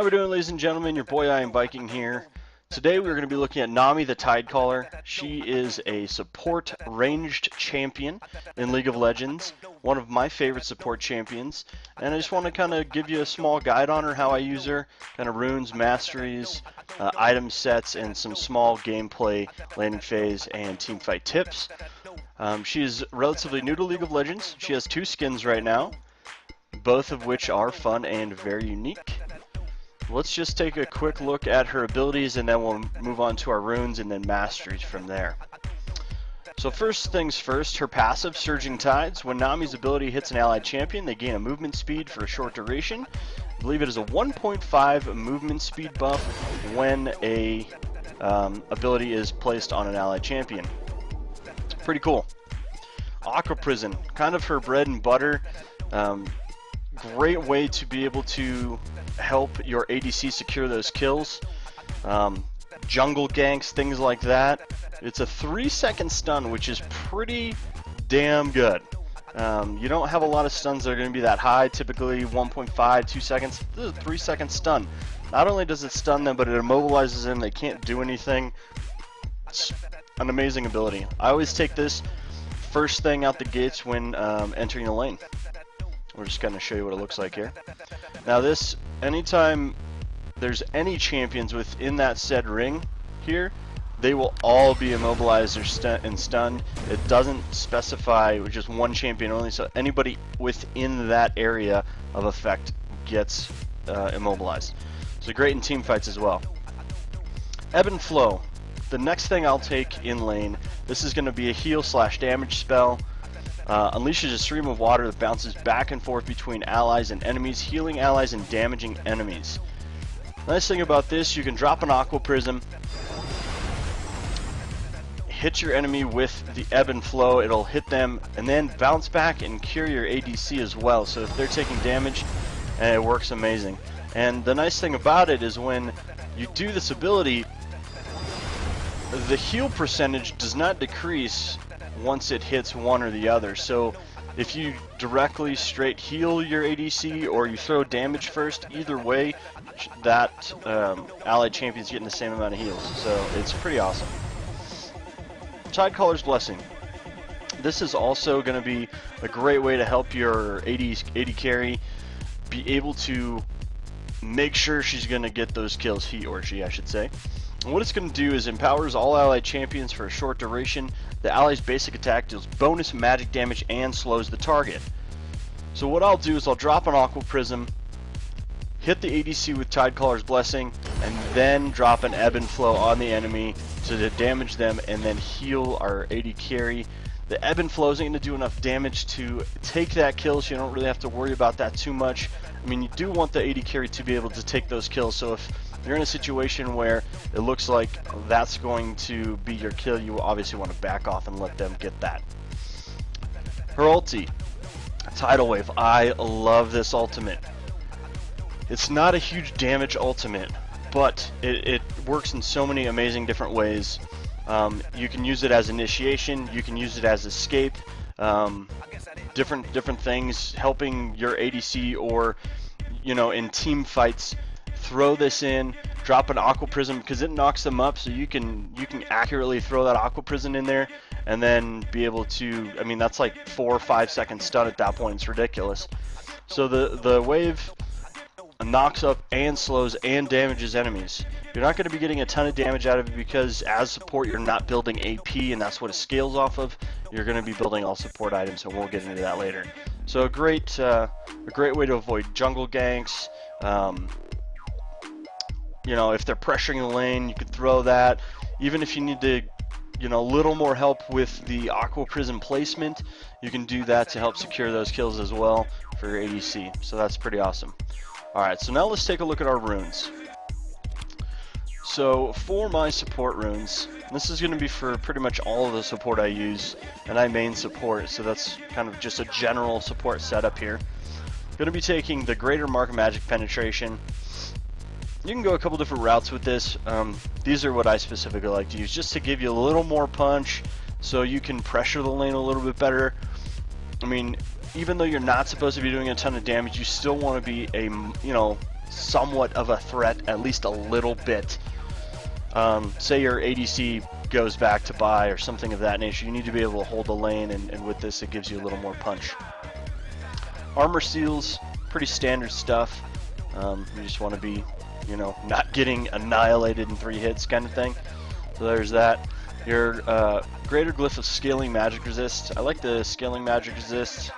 we doing, ladies and gentlemen? Your boy I Am Biking here. Today we're going to be looking at Nami the Tidecaller. She is a support ranged champion in League of Legends, one of my favorite support champions, and I just want to kind of give you a small guide on her, how I use her, kind of runes, masteries, item sets, and some small gameplay, landing phase, and teamfight tips. She is relatively new to League of Legends. She has 2 skins right now, both of which are fun and very unique. Let's just take a quick look at her abilities and then we'll move on to our runes and then masteries from there. So first things first, her passive, Surging Tides. When Nami's ability hits an allied champion, they gain a movement speed for a short duration. I believe it is a 1.5 movement speed buff when a ability is placed on an allied champion. Pretty cool. Aqua Prison, kind of her bread and butter. Great way to be able to help your ADC secure those kills. Jungle ganks, things like that. It's a 3-second stun, which is pretty damn good. You don't have a lot of stuns that are going to be that high, typically 1.5, 2 seconds. This is a 3-second stun. Not only does it stun them, but it immobilizes them. They can't do anything. It's an amazing ability. I always take this first thing out the gates when entering the lane. We're just going to show you what it looks like here. Now this, anytime there's any champions within that said ring here, they will all be immobilized or stunned. It doesn't specify just one champion only, so anybody within that area of effect gets immobilized. So great in team fights as well. Ebb and Flow. The next thing I'll take in lane, this is going to be a heal/damage spell. Unleashes a stream of water that bounces back and forth between allies and enemies, healing allies and damaging enemies. Nice thing about this, you can drop an Aqua Prism, hit your enemy with the Ebb and Flow, it'll hit them, and then bounce back and cure your ADC as well. So if they're taking damage, and it works amazing. And the nice thing about it is when you do this ability, the heal percentage does not decrease once it hits one or the other. So if you directly straight heal your ADC or you throw damage first, either way that allied champion's getting the same amount of heals. So it's pretty awesome. Tidecaller's Blessing. This is also going to be a great way to help your AD carry be able to make sure she's going to get those kills, he or she I should say. And what it's going to do is empowers all allied champions for a short duration. The ally's basic attack deals bonus magic damage and slows the target. So what I'll do is I'll drop an Aqua Prism, hit the ADC with Tidecaller's Blessing, and then drop an Ebb and Flow on the enemy to damage them and then heal our AD carry. The Ebb and Flow isn't going to do enough damage to take that kill, so you don't really have to worry about that too much. I mean, you do want the AD carry to be able to take those kills, so if you're in a situation where it looks like that's going to be your kill, you obviously want to back off and let them get that. Her ulti, Tidal Wave. I love this ultimate. It's not a huge damage ultimate, but it works in so many amazing different ways. You can use it as initiation, you can use it as escape, different things, helping your ADC or, you know, in team fights. Throw this in, drop an Aqua Prism because it knocks them up, so you can accurately throw that Aqua Prism in there and then be able to, I mean, that's like 4 or 5 second stun at that point. It's ridiculous. So the wave knocks up and slows and damages enemies. You're not going to be getting a ton of damage out of it because as support you're not building AP, and that's what it scales off of. You're going to be building all support items, and we'll get into that later. So a great way to avoid jungle ganks. You know, if they're pressuring the lane, you could throw that. Even if you need to, you know, a little more help with the Aqua Prism placement, you can do that to help secure those kills as well for your ADC. So that's pretty awesome. Alright, so now let's take a look at our runes. So for my support runes, this is going to be for pretty much all of the support I use, and I main support, so that's kind of just a general support setup here. Going to be taking the Greater Mark Magic Penetration. You can go a couple different routes with this. These are what I specifically like to use, just to give you a little more punch so you can pressure the lane a little bit better. I mean, even though you're not supposed to be doing a ton of damage, you still want to be somewhat of a threat, at least a little bit. Say your ADC goes back to buy or something of that nature, you need to be able to hold the lane, and with this it gives you a little more punch. Armor seals, pretty standard stuff. You just want to be, you know, not getting annihilated in 3 hits kind of thing. So there's that. Your greater glyph of scaling magic resist. I like the scaling magic resist.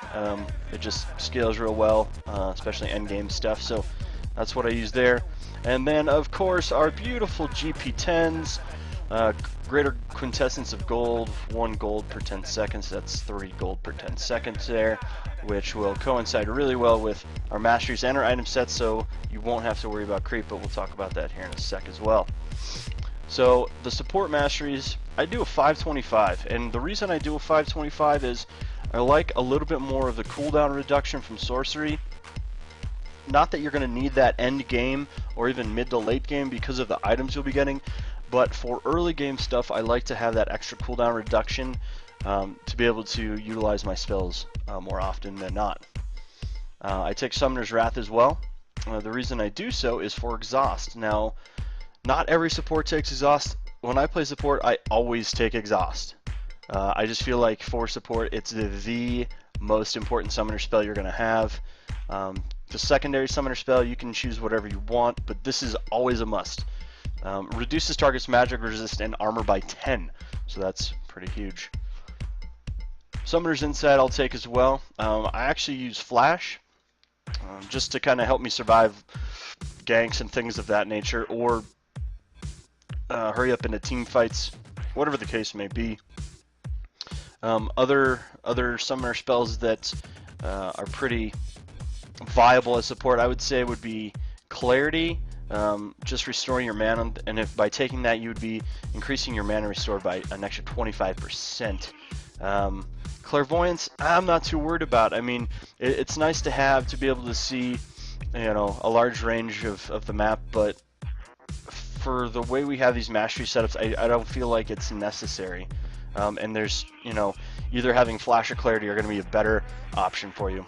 It just scales real well, especially endgame stuff. So that's what I use there. And then of course our beautiful GP10s. Greater quintessence of gold, 1 gold per 10 seconds. That's 3 gold per 10 seconds there, which will coincide really well with our masteries and our item sets, so you won't have to worry about creep, but we'll talk about that here in a sec as well. So the support masteries, I do a 525, and the reason I do a 525 is I like a little bit more of the cooldown reduction from sorcery. Not that you're going to need that end game or even mid to late game because of the items you'll be getting, but for early game stuff I like to have that extra cooldown reduction to be able to utilize my spells more often than not. I take Summoner's Wrath as well. The reason I do so is for exhaust. Now, not every support takes exhaust. When I play support, I always take exhaust. I just feel like for support, it's the most important summoner spell you're going to have. The secondary summoner spell, you can choose whatever you want, but this is always a must. Reduces target's magic resist and armor by 10, so that's pretty huge. Summoner's Insight I'll take as well. I actually use Flash just to kind of help me survive ganks and things of that nature, or hurry up into team fights, whatever the case may be. Other summoner spells that are pretty viable as support, I would say, would be Clarity, just restoring your mana, and if by taking that you would be increasing your mana restore by an extra 25%. Clairvoyance, I'm not too worried about. I mean, it's nice to have to be able to see, you know, a large range of the map, but for the way we have these mastery setups, I don't feel like it's necessary. And there's, you know, either having Flash or Clarity are going to be a better option for you.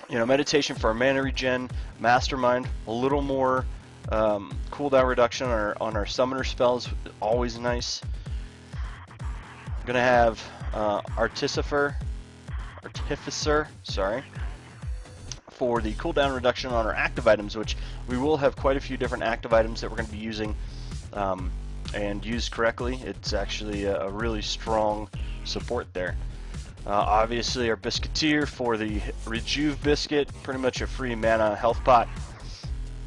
You know, Meditation for our mana regen, Mastermind, a little more cooldown reduction on our summoner spells, always nice. I'm gonna have Artificer, sorry, for the cooldown reduction on our active items, which we will have quite a few different active items that we're going to be using, and used correctly, it's actually a really strong support there. Obviously our Biscuiteer for the Rejuve Biscuit, pretty much a free mana health pot,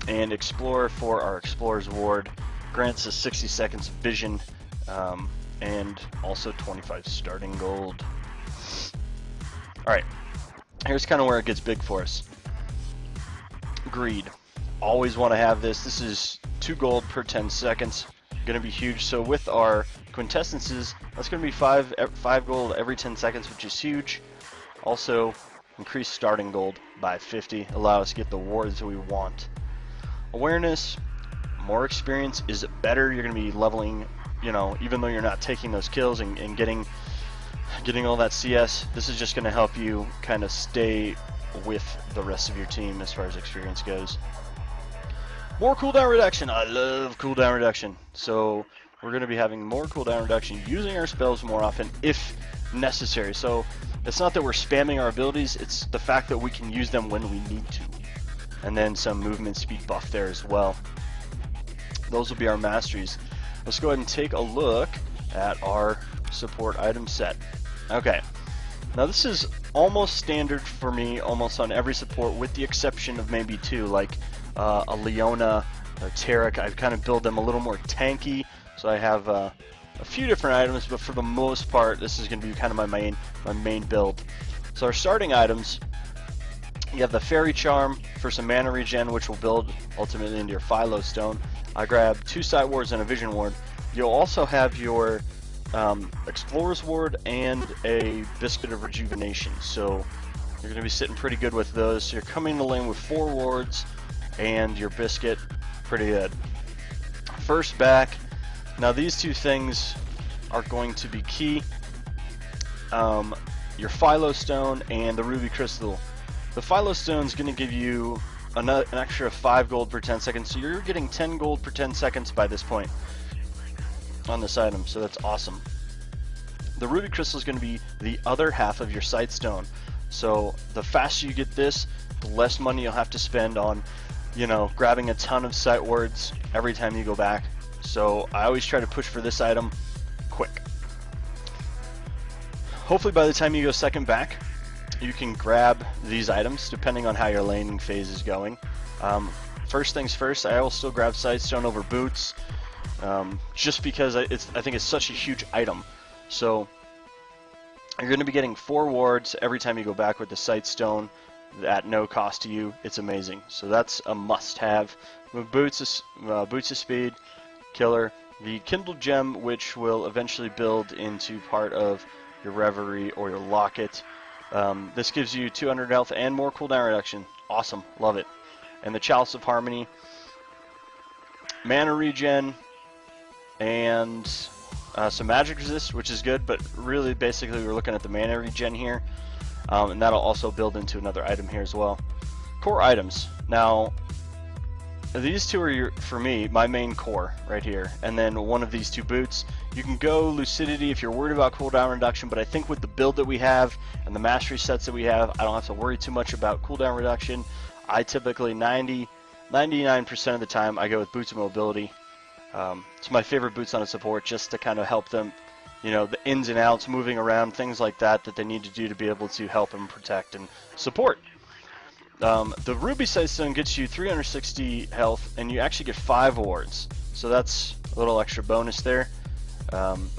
and Explorer for our Explorer's Ward, grants us 60 seconds of vision, and also 25 starting gold. Alright, here's kind of where it gets big for us. Greed. Always want to have this. This is 2 gold per 10 seconds. Going to be huge. So with our quintessences, that's going to be 5 gold every 10 seconds, which is huge. Also, increase starting gold by 50. Allow us to get the wards we want. Awareness. More experience is better. You're going to be leveling, you know, even though you're not taking those kills and getting all that CS, this is just going to help you kind of stay with the rest of your team as far as experience goes. More cooldown reduction. I love cooldown reduction. So we're going to be having more cooldown reduction, using our spells more often if necessary. So it's not that we're spamming our abilities, it's the fact that we can use them when we need to. And then some movement speed buff there as well. Those will be our masteries. Let's go ahead and take a look at our support item set. Okay, now this is almost standard for me, almost on every support, with the exception of maybe 2, like a Leona or Tarek. I've kind of built them a little more tanky, so I have a few different items, but for the most part, this is going to be kind of my main build. So our starting items, you have the Fairy Charm for some mana regen, which will build ultimately into your Philo Stone. I grab 2 Sight Wards and a Vision Ward. You'll also have your Explorer's Ward and a Biscuit of Rejuvenation, so you're going to be sitting pretty good with those. So you're coming to lane with 4 wards and your Biscuit, pretty good. First back, now these 2 things are going to be key. Your Philo Stone and the Ruby Crystal. The Philo Stone is going to give you an extra 5 gold per 10 seconds, so you're getting 10 gold per 10 seconds by this point on this item, so that's awesome. The ruby crystal is going to be the other half of your sight stone, so the faster you get this, the less money you'll have to spend on, you know, grabbing a ton of sight words every time you go back. So I always try to push for this item quick. Hopefully by the time you go second back, you can grab these items depending on how your laning phase is going. First things first, I will still grab Sightstone over Boots, just because I think it's such a huge item. So you're going to be getting 4 wards every time you go back with the Sightstone at no cost to you. It's amazing. So that's a must-have. Boots of speed, killer. The Kindle Gem, which will eventually build into part of your Reverie or your Locket. This gives you 200 health and more cooldown reduction. Awesome, love it. And the Chalice of Harmony, mana regen, and some magic resist, which is good, but really basically we're looking at the mana regen here, and that'll also build into another item here as well. Core items. Now, these two are, for me, my main core right here, and then one of these 2 boots. You can go Lucidity if you're worried about cooldown reduction, but I think with the build that we have and the mastery sets that we have, I don't have to worry too much about cooldown reduction. I typically 99% of the time I go with boots of mobility. It's my favorite boots on a support, just to kind of help them, you know, the ins and outs, moving around, things like that they need to do to be able to help and protect and support. The Ruby Sightstone gets you 360 health, and you actually get 5 awards, so that's a little extra bonus there.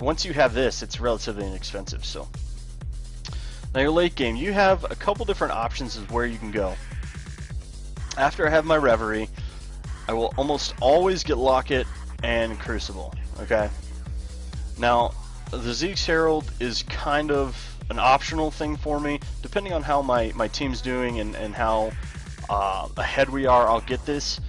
Once you have this, it's relatively inexpensive. So now your late game, you have a couple different options of where you can go. After I have my Reverie, I will almost always get Locket and Crucible. Okay. Now the Zeke's Herald is kind of an optional thing for me, depending on how my team's doing and how ahead we are. I'll get this.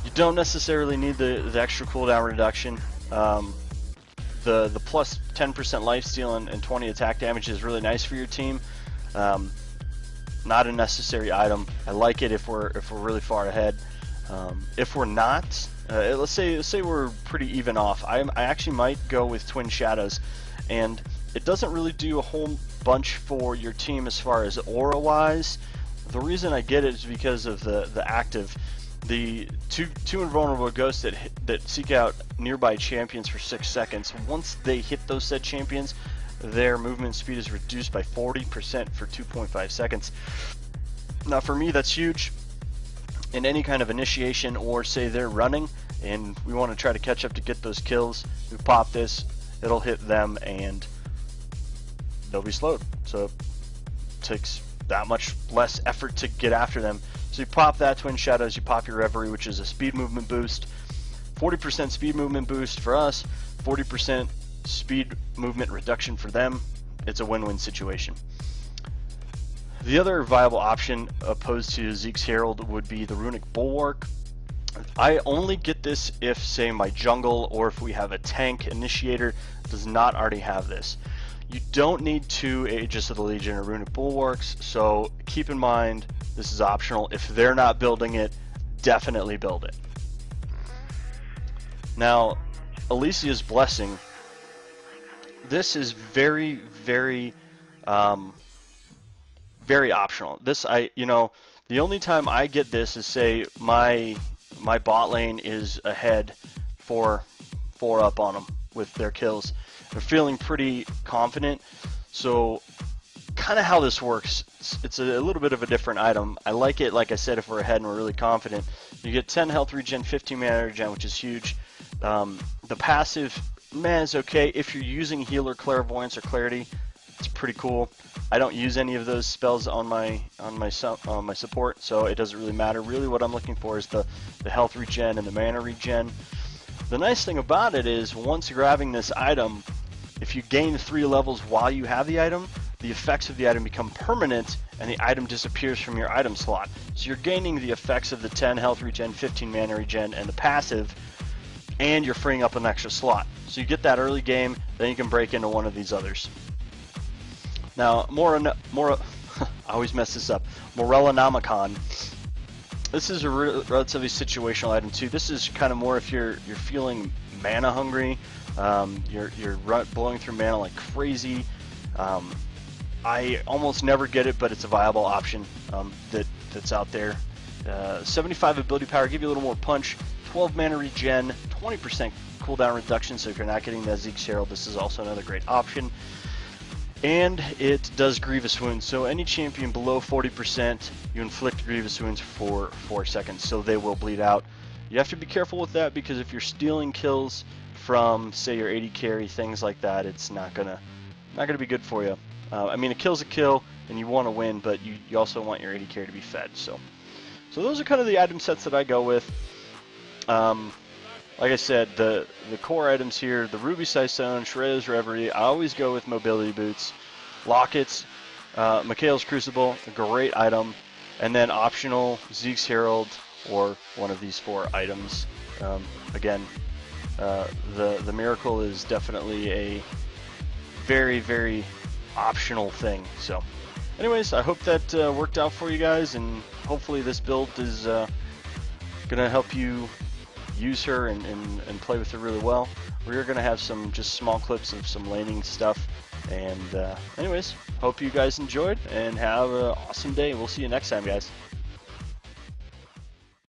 You don't necessarily need the extra cooldown reduction. The plus 10% lifesteal and 20 attack damage is really nice for your team. Not a necessary item. I like it if we're really far ahead. If we're not, let's say we're pretty even off, I actually might go with Twin Shadows, and it doesn't really do a whole bunch for your team as far as aura wise. The reason I get it is because of the active. The two invulnerable ghosts that seek out nearby champions for 6 seconds. Once they hit those said champions, their movement speed is reduced by 40% for 2.5 seconds. Now for me, that's huge. In any kind of initiation, or say they're running and we want to try to catch up to get those kills, we pop this, it'll hit them and they'll be slowed. So it takes that much less effort to get after them. So you pop that Twin Shadows, you pop your Reverie, which is a speed movement boost. 40% speed movement boost for us, 40% speed movement reduction for them. It's a win-win situation. The other viable option opposed to Zeke's Herald would be the Runic Bulwark. I only get this if, say, my jungle or if we have a tank initiator does not already have this. You don't need 2 Aegis of the Legion or Runic Bulwarks, so keep in mind this is optional. If they're not building it, definitely build it. Now, Alicia's Blessing. This is very, very optional. This, the only time I get this is, say, my bot lane is ahead 4 up on them with their kills. They're feeling pretty confident. So kind of how this works, it's a little bit of a different item. I like it, like I said, if we're ahead and we're really confident. You get 10 health regen, 15 mana regen, which is huge. The passive, is okay. If you're using Healer, Clairvoyance, or Clarity, it's pretty cool. I don't use any of those spells on my support, so it doesn't really matter. Really what I'm looking for is the health regen and the mana regen. The nice thing about it is, once grabbing this item, if you gain 3 levels while you have the item, the effects of the item become permanent and the item disappears from your item slot. So you're gaining the effects of the 10 health regen, 15 mana regen, and the passive, and you're freeing up an extra slot. So you get that early game, then you can break into one of these others. Now, I always mess this up. Morellonomicon. This is a relatively situational item too. This is kind of more if you're feeling mana hungry, you're blowing through mana like crazy. I almost never get it, but it's a viable option that's out there. 75 ability power, give you a little more punch, 12 mana regen, 20% cooldown reduction, so if you're not getting that Zeke's Herald, this is also another great option. And it does Grievous Wounds, so any champion below 40%, you inflict Grievous Wounds for 4 seconds, so they will bleed out. You have to be careful with that, because if you're stealing kills from, say, your AD carry, things like that, it's not gonna be good for you. I mean, a kill's a kill, and you want to win, but you also want your AD carry to be fed. So those are kind of the item sets that I go with. Like I said, the core items here, the Ruby Sison, Shredder's Reverie, I always go with Mobility Boots, Lockets, Mikhail's Crucible, a great item, and then optional Zeke's Herald or one of these 4 items. Again, the Miracle is definitely a very, very optional thing. So anyways, I hope that worked out for you guys, and hopefully this build is gonna help you use her and play with her really well. We're gonna have some just small clips of some laning stuff, and anyways, hope you guys enjoyed and have an awesome day. We'll see you next time, guys.